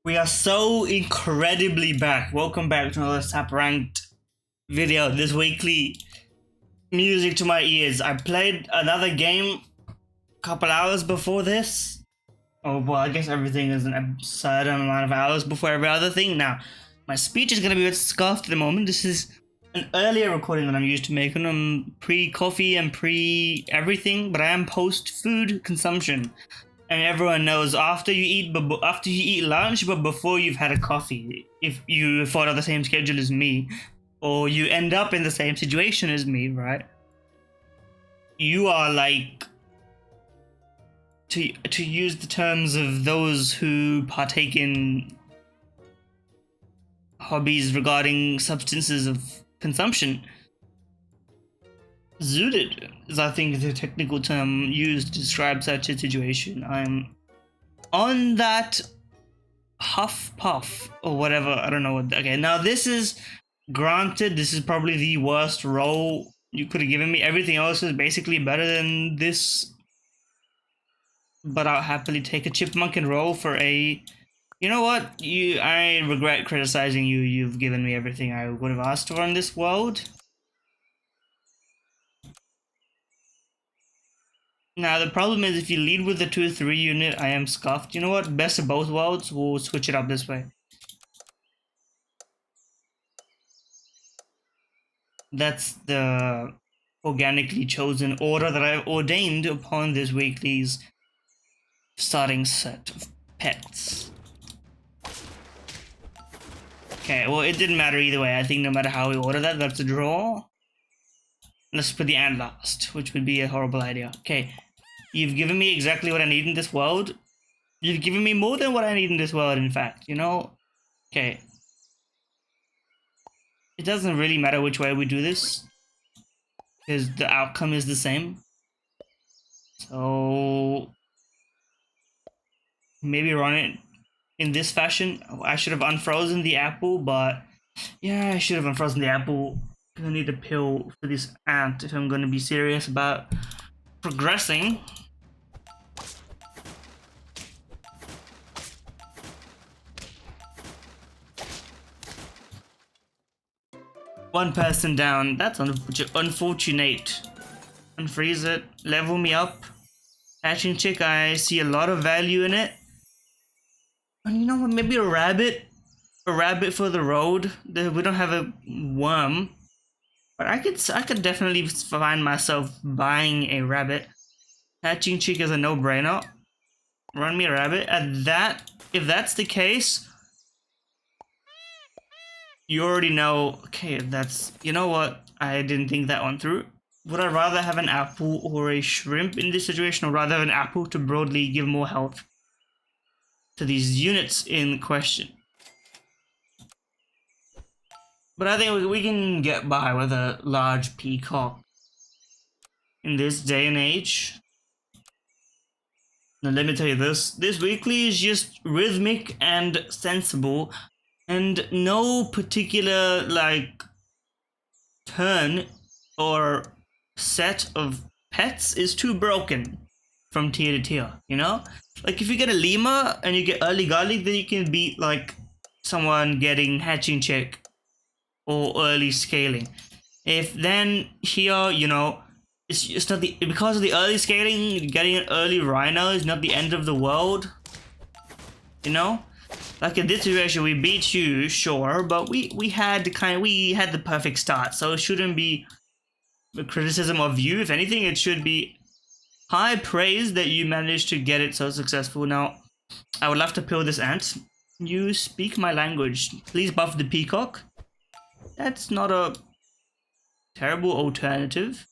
We are so incredibly back. Welcome back to another SAP Ranked video. This weekly music to my ears. I played another game a couple hours before this. Oh, well, I guess everything is a certain amount of hours before every other thing. Now, my speech is going to be a bit scuffed at the moment. This is an earlier recording that I'm used to making. I'm pre-coffee and pre-everything, but I am post-food consumption. And everyone knows after you eat lunch, but before you've had a coffee, if you follow the same schedule as me, or you end up in the same situation as me, right? You are like, to use the terms of those who partake in hobbies regarding substances of consumption, zooted is, I think, the technical term used to describe such a situation. I'm on that huff puff or whatever. I don't know what. Okay, now this is granted. This is probably the worst role you could have given me. Everything else is basically better than this, but I'll happily take a chipmunk and roll for a. You know what? I regret criticizing you. You've given me everything I would have asked for in this world. Now, the problem is if you lead with the 2-3 unit, I am scuffed. You know what? Best of both worlds, we'll switch it up this way. That's the organically chosen order that I've ordained upon this weekly's starting set of pets. Okay, well, it didn't matter either way. I think no matter how we order that, that's a draw. Let's put the ant last, which would be a horrible idea. Okay. You've given me exactly what I need in this world. You've given me more than what I need in this world, in fact, you know? Okay. It doesn't really matter which way we do this, because the outcome is the same. So maybe run it in this fashion. I should have unfrozen the apple, but yeah, I should have unfrozen the apple. I'm gonna need a pill for this ant if I'm gonna be serious about progressing. One person down. That's unfortunate. Unfreeze it. Level me up. Hatching chick, I see a lot of value in it. And you know what? Maybe a rabbit. A rabbit for the road. We don't have a worm. But I could definitely find myself buying a rabbit. Hatching chick is a no-brainer. Run me a rabbit. If that's the case, you already know. Okay, you know what? I didn't think that one through. Would I rather have an apple or a shrimp in this situation, or rather have an apple to broadly give more health to these units in question? But I think we can get by with a large peacock in this day and age. Now let me tell you this weekly is just rhythmic and sensible, and no particular like turn or set of pets is too broken from tier to tier, you know? Like if you get a lemur and you get early garlic, then you can beat like someone getting hatching chick or early scaling. If then here, you know, it's not because of the early scaling, getting an early rhino is not the end of the world. You know? Like in this situation we beat you, sure, but we had the perfect start, so it shouldn't be a criticism of you. If anything, it should be high praise that you managed to get it so successful. Now, I would love to pill this ant. You speak my language. Please buff the peacock. That's not a terrible alternative.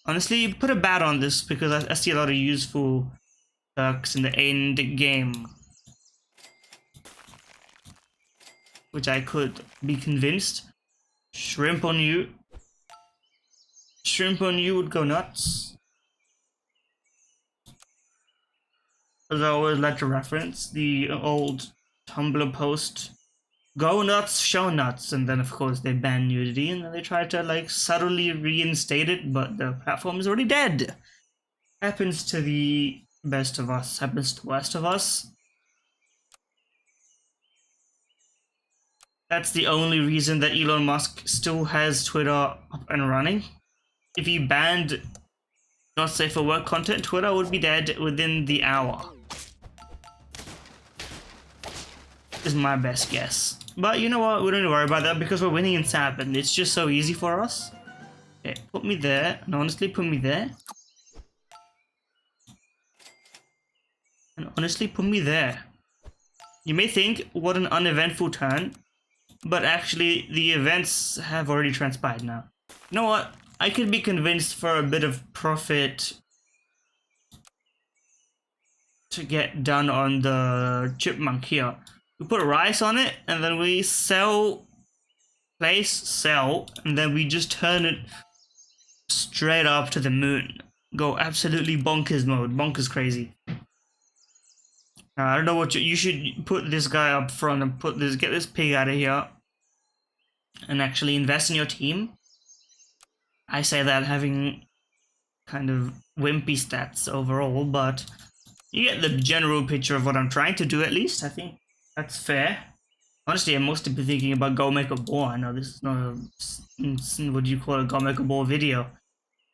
Honestly, put a bat on this because I see a lot of useful perks in the end game, which I could be convinced. Shrimp on you. Shrimp on you would go nuts. As I always like to reference the old Tumblr post, go nuts, show nuts, and then of course they ban nudity and then they try to like subtly reinstate it, but the platform is already dead. Happens to the best of us, happens to the worst of us. That's the only reason that Elon Musk still has Twitter up and running. If he banned not safe for work content, Twitter would be dead within the hour. Is my best guess. But you know what? We don't need to worry about that because we're winning in SAP and it's just so easy for us. Okay, put me there. And honestly, put me there. And honestly, put me there. You may think, what an uneventful turn. But actually, the events have already transpired now. You know what? I could be convinced for a bit of profit to get done on the chipmunk here. We put rice on it, and then we sell, place, sell, and then we just turn it straight up to the moon. Go absolutely bonkers mode, bonkers crazy. I don't know what you should put this guy up front and get this pig out of here and actually invest in your team. I say that having kind of wimpy stats overall, but you get the general picture of what I'm trying to do at least. I think that's fair. Honestly, I'm mostly thinking about Go Make a Ball. I know this is not a, what do you call it, Go Make a Ball video.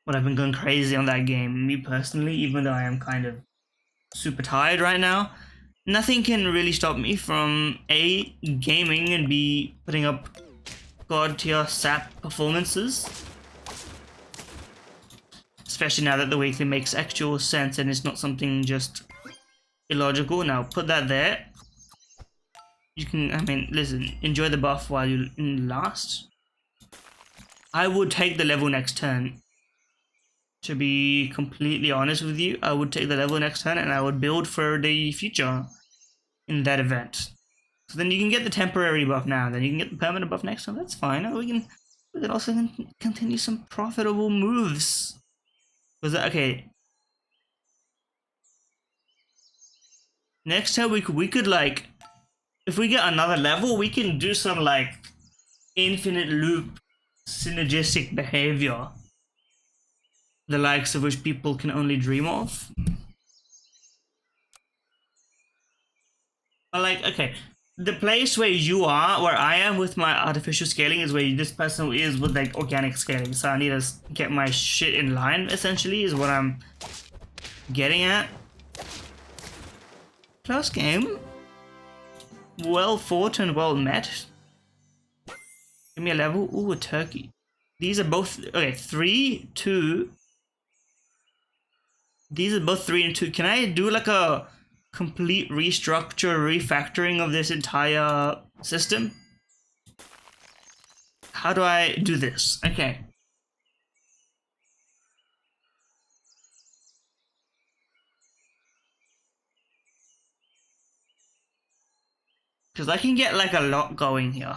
But I've been going crazy on that game. Me personally, even though I am kind of super tired right now, nothing can really stop me from A, gaming, and B, putting up god tier SAP performances. Especially now that the weekly makes actual sense and it's not something just illogical. Now put that there. You can, I mean, listen, enjoy the buff while you last. I would take the level next turn. To be completely honest with you, I would take the level next turn and I would build for the future in that event. So then you can get the temporary buff now, then you can get the permanent buff next time. That's fine. We can also continue some profitable moves. Was that okay? Next time we could like, if we get another level, we can do some like infinite loop synergistic behavior, the likes of which people can only dream of. But like, okay, the place where you are, where I am with my artificial scaling is where this person is with like organic scaling. So I need to get my shit in line, essentially, is what I'm getting at. Close game. Well fought and well met. Give me a level. Ooh, a turkey. These are both, okay, 3, 2. These are both 3 and 2. Can I do like a complete restructure, refactoring of this entire system? How do I do this? Okay. Because I can get like a lot going here.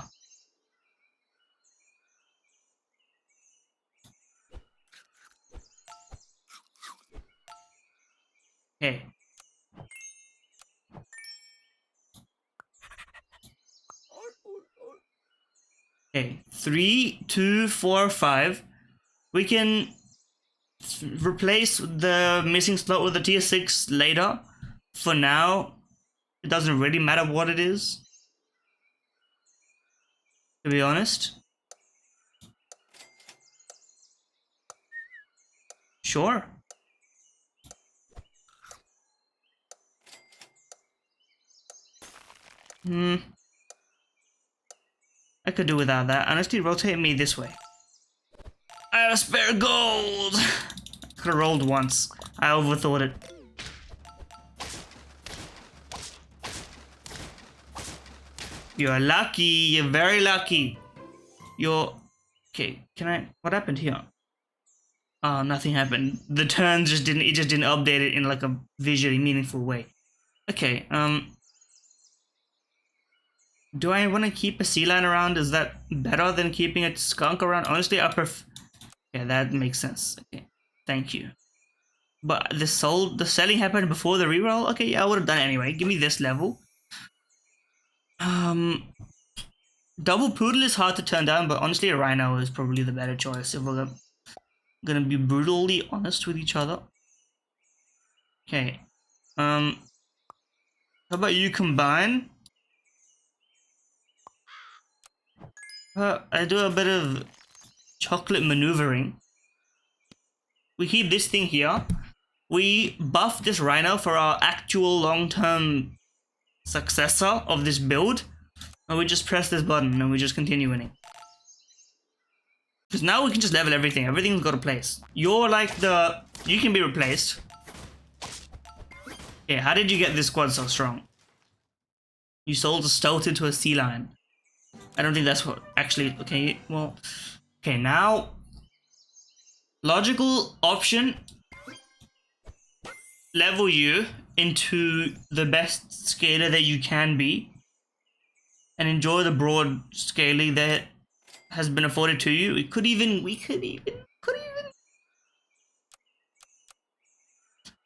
Okay. Okay, 3, 2, 4, 5. We can replace the missing slot with a tier 6 later. For now, it doesn't really matter what it is, to be honest. Sure. I could do without that. Honestly, rotate me this way. I have spare gold! Could've rolled once. I overthought it. You're lucky. You're very lucky. You're... Okay, can I... What happened here? Oh, nothing happened. The turns just didn't... It just didn't update it in like a visually meaningful way. Okay, do I want to keep a sea lion around? Is that better than keeping a skunk around? Honestly, I prefer... Yeah, that makes sense. Okay, thank you. But the selling happened before the reroll? Okay, yeah, I would have done it anyway. Give me this level. Double Poodle is hard to turn down, but honestly a Rhino is probably the better choice if we're gonna be brutally honest with each other. Okay. How about you combine? I do a bit of chocolate maneuvering. We keep this thing here. We buff this rhino for our actual long-term successor of this build. And we just press this button and we just continue winning. Because now we can just level everything. Everything's got a place. You're like the... You can be replaced. Okay, how did you get this squad so strong? You sold a stoat into a sea lion. I don't think that's what... Actually, okay, well... Okay, now... Logical option... Level you into the best scaler that you can be. And enjoy the broad scaling that has been afforded to you. We could even...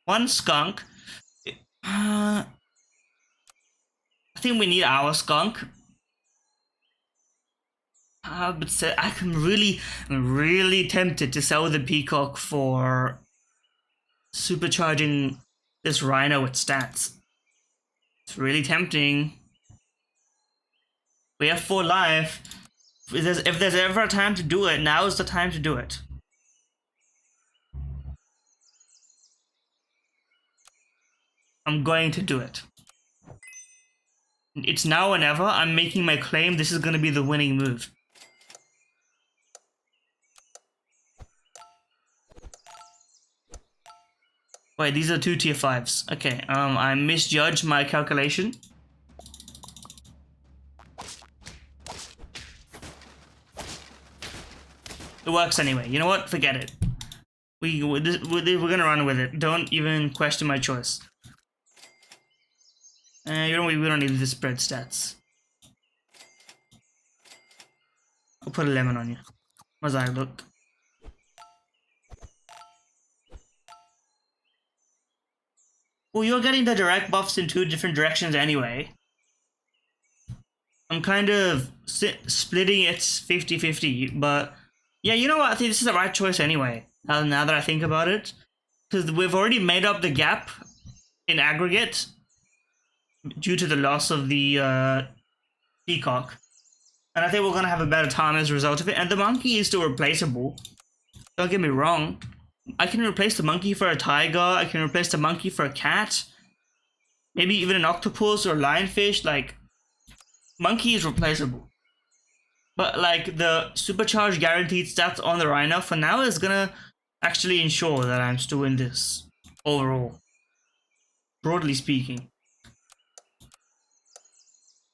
One skunk. I think we need our skunk. But I'm really tempted to sell the peacock for supercharging this rhino with stats. It's really tempting. We have 4 life. If there's ever a time to do it, now is the time to do it. I'm going to do it. It's now or never. I'm making my claim. This is going to be the winning move. Wait, these are 2 tier 5s. Okay, I misjudged my calculation. It works anyway. You know what? Forget it. We're gonna run with it. Don't even question my choice. We don't need the spread stats. I'll put a lemon on you. How's that look? Well, you're getting the direct buffs in 2 different directions anyway. I'm kind of splitting it 50-50, but yeah, you know what? I think this is the right choice anyway, now that I think about it. Because we've already made up the gap in aggregate due to the loss of the peacock. And I think we're going to have a better time as a result of it. And the monkey is still replaceable. Don't get me wrong. I can replace the monkey for a tiger. I can replace the monkey for a cat. Maybe even an octopus or lionfish. Like, monkey is replaceable. But like the supercharged guaranteed stats on the rhino for now is gonna actually ensure that I'm still in this overall. Broadly speaking.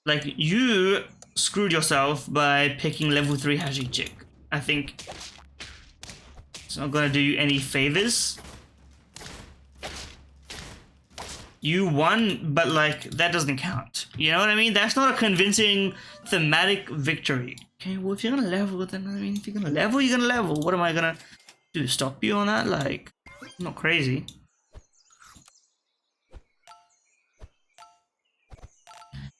Like, you screwed yourself by picking level 3 Hashi chick. I think it's not gonna do you any favors. You won, but like, that doesn't count. You know what I mean? That's not a convincing thematic victory. Okay, well, if you're gonna level, then I mean, if you're gonna level, you're gonna level. What am I gonna do? Stop you on that? Like, I'm not crazy.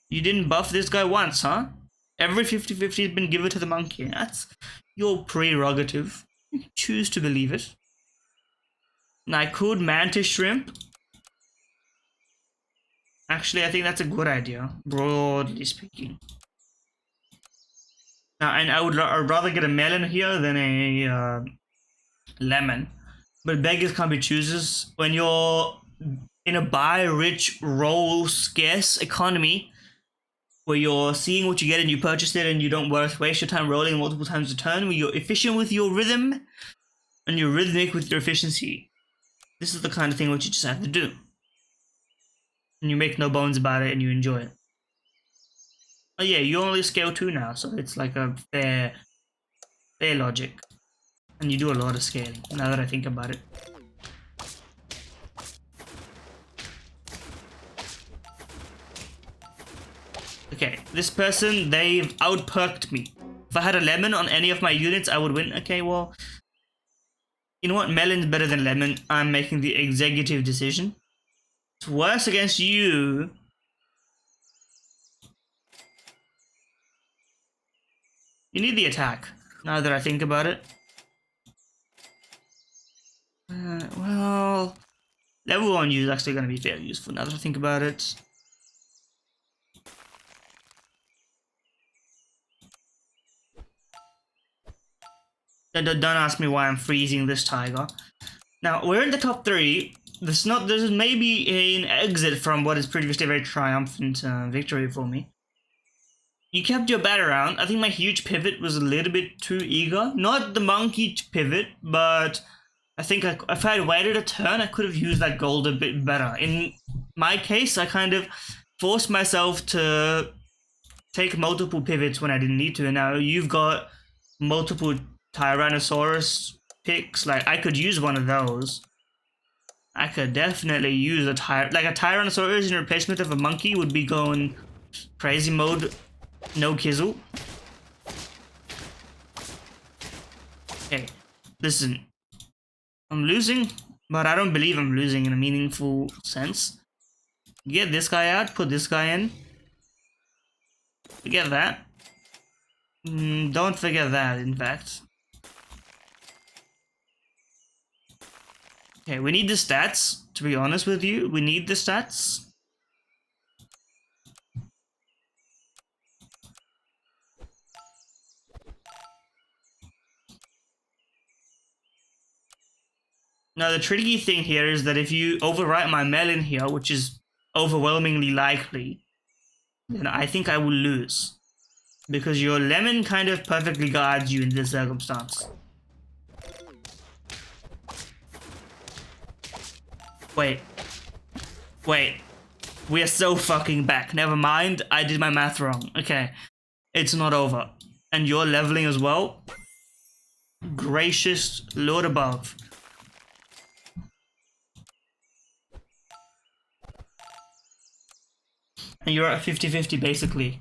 You didn't buff this guy once, huh? Every 50-50 has been given to the monkey. That's your prerogative. You choose to believe it. Now, I could mantis shrimp. Actually, I think that's a good idea, broadly speaking. Now, and I'd rather get a melon here than a lemon. But beggars can't be choosers. When you're in a buy-rich, roll-scarce economy, where you're seeing what you get and you purchase it and you don't waste your time rolling multiple times a turn, where you're efficient with your rhythm and you're rhythmic with your efficiency. This is the kind of thing which you just have to do. And you make no bones about it and you enjoy it. Oh yeah, you only scale 2 now, so it's like a fair logic. And you do a lot of scaling, now that I think about it. Okay, this person, they've outperked me. If I had a lemon on any of my units, I would win. Okay, well, you know what? Melon's better than lemon. I'm making the executive decision. It's worse against you. You need the attack, now that I think about it. Well, level 1 use is actually going to be fairly useful, now that I think about it. Don't ask me why I'm freezing this tiger. Now, we're in the top 3. This is maybe an exit from what is previously a very triumphant victory for me. You kept your bat around. I think my huge pivot was a little bit too eager. Not the monkey pivot, but I think if I had waited a turn, I could have used that gold a bit better. In my case, I kind of forced myself to take multiple pivots when I didn't need to, and now you've got multiple Tyrannosaurus picks. Like, I could use one of those. I could definitely use a Tyrannosaurus in replacement of a monkey would be going crazy mode. No kizzle. Okay, listen. I'm losing, but I don't believe I'm losing in a meaningful sense. Get this guy out, put this guy in. Forget that. Don't forget that, in fact. Okay, we need the stats, to be honest with you. We need the stats. Now, the tricky thing here is that if you overwrite my melon here, which is overwhelmingly likely, then I think I will lose. Because your lemon kind of perfectly guards you in this circumstance. Wait. We are so fucking back. Never mind, I did my math wrong. Okay, it's not over. And you're leveling as well? Gracious Lord above. And you're at 50-50 basically.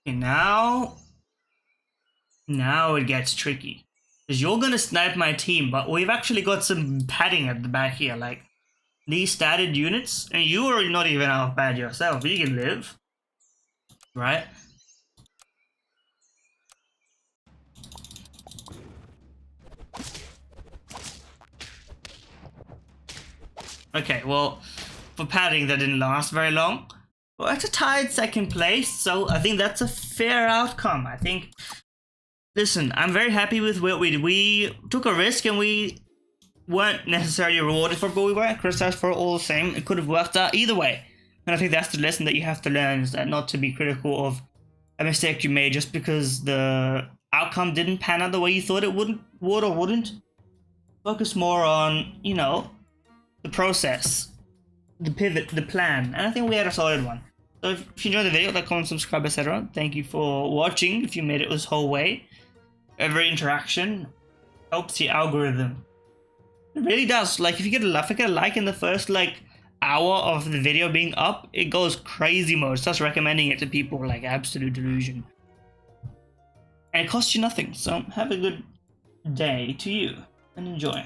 Okay, now it gets tricky. Because you're gonna snipe my team, but we've actually got some padding at the back here, like these statted units, and you are not even half bad yourself. You can live, right? Okay, well, for padding that didn't last very long. Well, it's a tied second place, so I think that's a fair outcome. I think. Listen, I'm very happy with what we did. We took a risk and we weren't necessarily rewarded for it, but we weren't criticized for it all the same. It could have worked out either way. And I think that's the lesson that you have to learn, is that not to be critical of a mistake you made just because the outcome didn't pan out the way you thought it would or wouldn't. Focus more on, you know, the process, the pivot, the plan. And I think we had a solid one. So if you enjoyed the video, like, comment, subscribe, etc. Thank you for watching if you made it this whole way. Every interaction helps the algorithm. It really does. Like, if you get a like in the first like hour of the video being up, it goes crazy mode. It starts recommending it to people like absolute delusion. And it costs you nothing. So have a good day to you and enjoy.